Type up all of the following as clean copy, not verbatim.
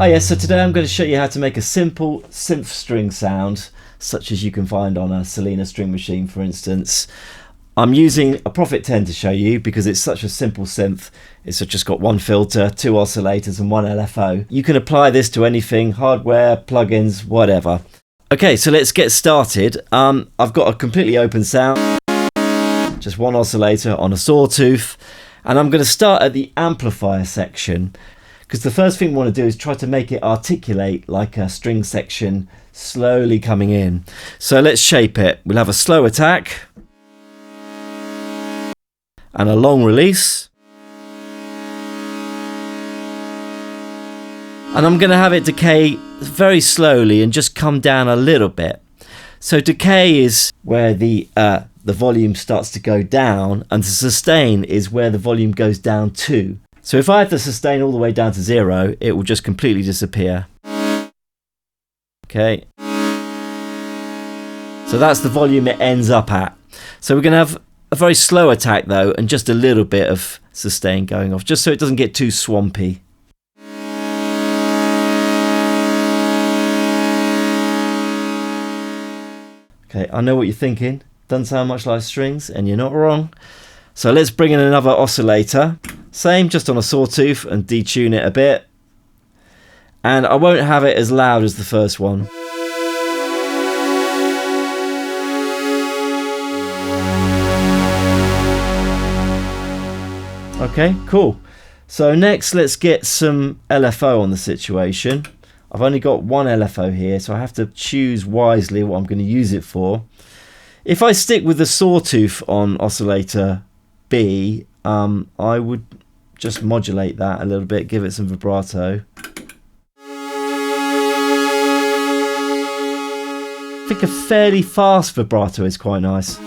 Hiya, so today I'm going to show you how to make a simple synth string sound, such as you can find on a Selena string machine, for instance. I'm using a Prophet 10 to show you because it's such a simple synth. It's just got one filter, two oscillators and one LFO. You can apply this to anything, hardware, plugins, whatever. Okay, so let's get started. I've got a completely open sound, just one oscillator on a sawtooth, and I'm going to start at the amplifier section, because the first thing we want to do is try to make it articulate like a string section slowly coming in. So let's shape it. We'll have a slow attack and a long release. And I'm going to have it decay very slowly and just come down a little bit. So decay is where the volume starts to go down, and the sustain is where the volume goes down to. So if I have the sustain all the way down to 0, it will just completely disappear. Okay. So that's the volume it ends up at. So we're going to have a very slow attack though, and just a little bit of sustain going off, just so it doesn't get too swampy. Okay, I know what you're thinking. Doesn't sound much like strings, and you're not wrong. So let's bring in another oscillator. Same, just on a sawtooth, and detune it a bit. And I won't have it as loud as the first one. Okay, cool. So next, let's get some LFO on the situation. I've only got one LFO here, so I have to choose wisely what I'm going to use it for. If I stick with the sawtooth on oscillator B, I would just modulate that a little bit, give it some vibrato. I think a fairly fast vibrato is quite nice.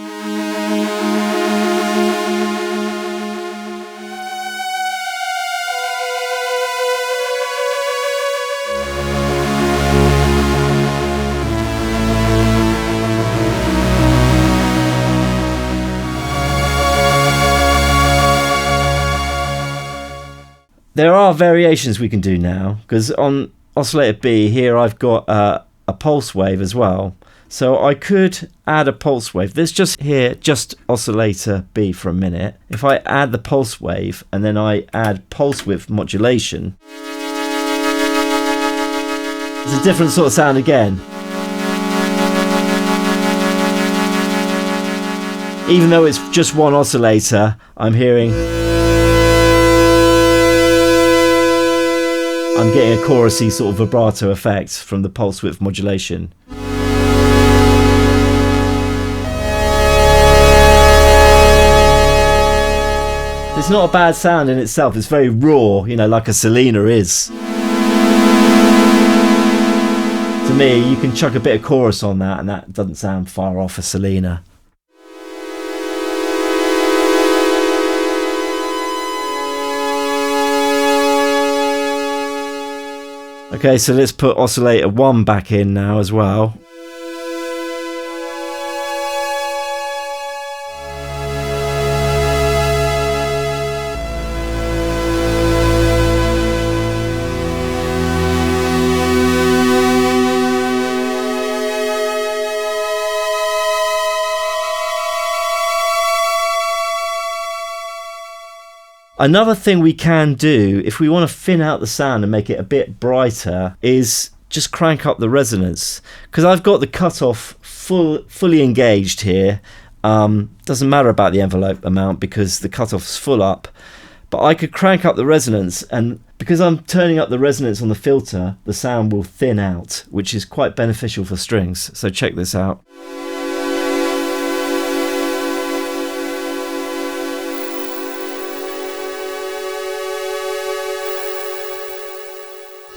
There are variations we can do now, because on oscillator B here I've got a pulse wave as well. So I could add a pulse wave. Let's just hear just oscillator B for a minute. If I add the pulse wave and then I add pulse width modulation, it's a different sort of sound again. Even though it's just one oscillator, I'm getting a chorusy sort of vibrato effect from the pulse width modulation. It's not a bad sound in itself. It's very raw, you know, like a Selena is. To me, you can chuck a bit of chorus on that and that doesn't sound far off a Selena. Okay, so let's put oscillator 1 back in now as well. Another thing we can do, if we want to thin out the sound and make it a bit brighter, is just crank up the resonance. Because I've got the cutoff fully engaged here. Doesn't matter about the envelope amount because the cutoff's full up. But I could crank up the resonance, and because I'm turning up the resonance on the filter, the sound will thin out, which is quite beneficial for strings. So check this out.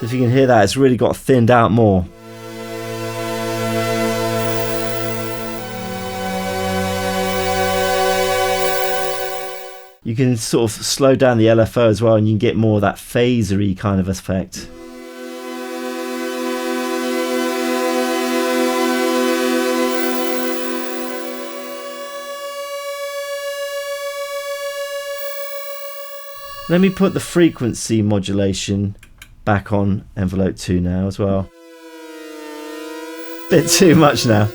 If you can hear that, it's really got thinned out more. You can sort of slow down the LFO as well, and you can get more of that phasery kind of effect. Let me put the frequency modulation back on envelope 2 now as well. Bit too much now.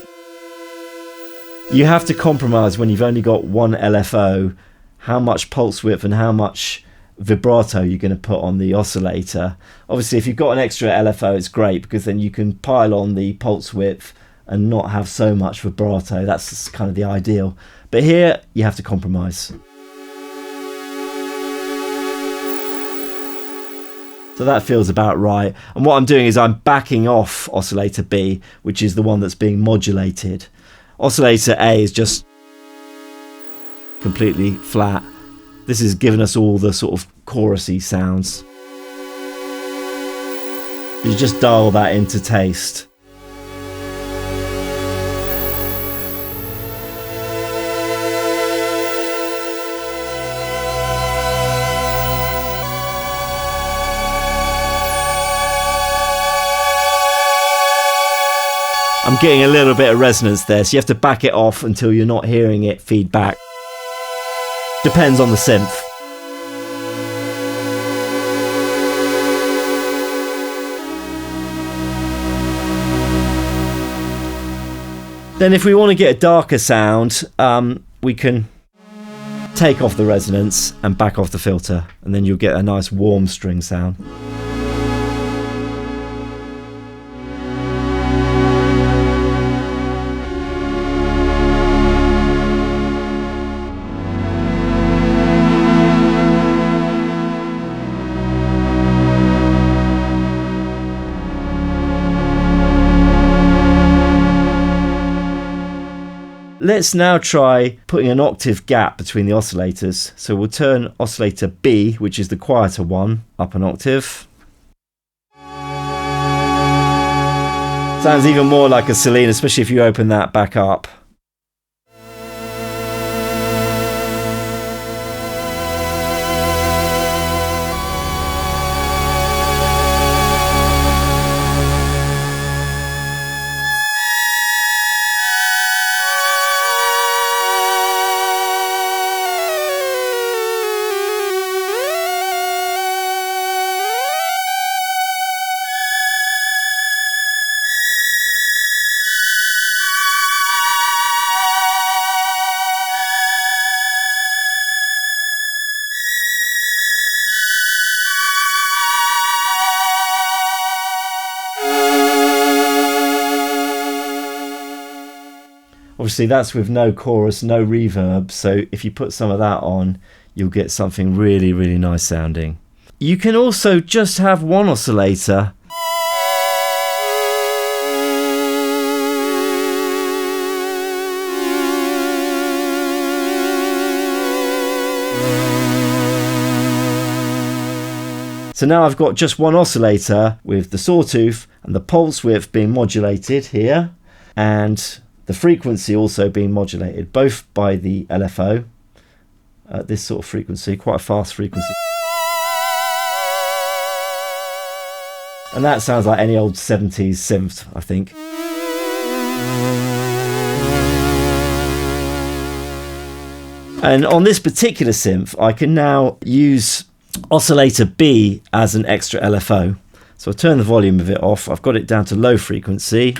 You have to compromise when you've only got one LFO, how much pulse width and how much vibrato you're going to put on the oscillator. Obviously, if you've got an extra LFO, it's great because then you can pile on the pulse width and not have so much vibrato. That's kind of the ideal. But here, you have to compromise. So that feels about right. And what I'm doing is I'm backing off oscillator B, which is the one that's being modulated. Oscillator A is just completely flat. This is giving us all the sort of chorusy sounds. You just dial that into taste. I'm getting a little bit of resonance there, so you have to back it off until you're not hearing it feed back. Depends on the synth. Then if we want to get a darker sound, we can take off the resonance and back off the filter, and then you'll get a nice warm string sound. Let's now try putting an octave gap between the oscillators. So we'll turn oscillator B, which is the quieter one, up an octave. Sounds even more like a Selena, especially if you open that back up. Obviously that's with no chorus, no reverb, so if you put some of that on, you'll get something really, really nice sounding. You can also just have one oscillator. So now I've got just one oscillator with the sawtooth and the pulse width being modulated here, and the frequency also being modulated, both by the LFO, this sort of frequency, quite a fast frequency. And that sounds like any old 70s synth, I think. And on this particular synth, I can now use oscillator B as an extra LFO. So I'll turn the volume of it off. I've got it down to low frequency.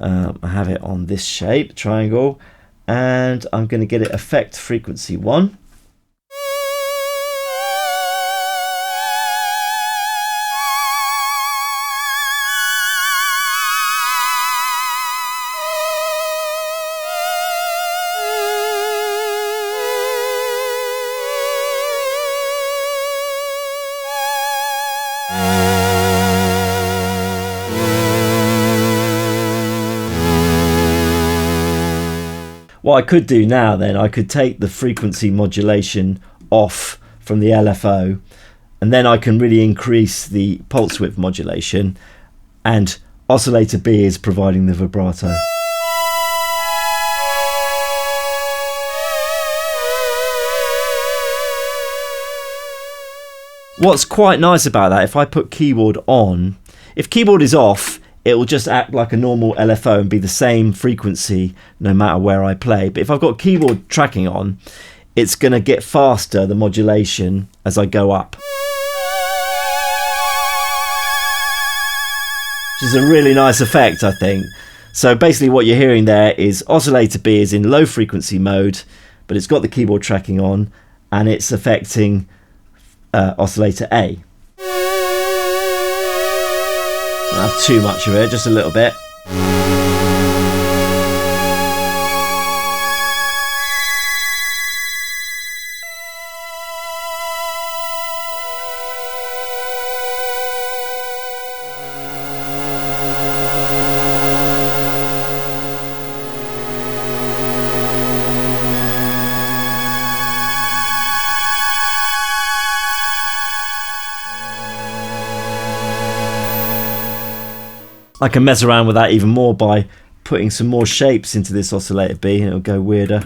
I have it on this shape, triangle, and I'm going to get it effect frequency 1. What I could do now then, I could take the frequency modulation off from the LFO, and then I can really increase the pulse width modulation, and oscillator B is providing the vibrato. What's quite nice about that, if I put keyboard on, if keyboard is off, it will just act like a normal LFO and be the same frequency no matter where I play. But if I've got keyboard tracking on, it's going to get faster, the modulation, as I go up. which is a really nice effect, I think. So basically what you're hearing there is oscillator B is in low frequency mode, but it's got the keyboard tracking on, and it's affecting oscillator A. Not have too much of it, just a little bit. I can mess around with that even more by putting some more shapes into this oscillator B, and it'll go weirder.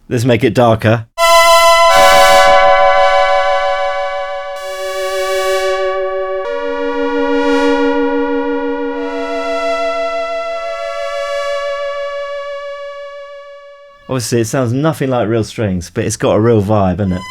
Let's make it darker. Obviously it sounds nothing like real strings, but it's got a real vibe, isn't it?